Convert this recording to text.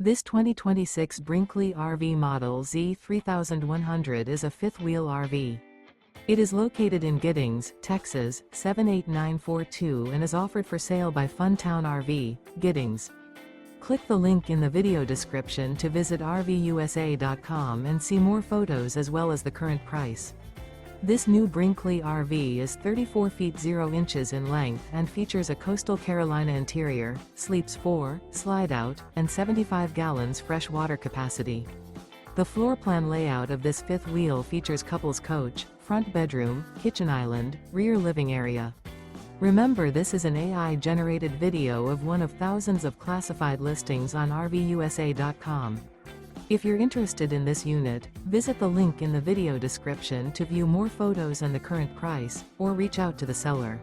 This 2026 Brinkley RV Model Z 3100 is a fifth-wheel RV. It is located in Giddings, Texas, 78942 and is offered for sale by Funtown RV, Giddings. Click the link in the video description to visit RVUSA.com and see more photos as well as the current price. This new Brinkley RV is 34 feet 0 inches in length and features a Coastal Carolina interior, sleeps 4, slide-out, and 75 gallons fresh water capacity. The floor plan layout of this fifth wheel features couples coach, front bedroom, kitchen island, rear living area. Remember, this is an AI-generated video of one of thousands of classified listings on RVUSA.com. If you're interested in this unit, visit the link in the video description to view more photos and the current price, or reach out to the seller.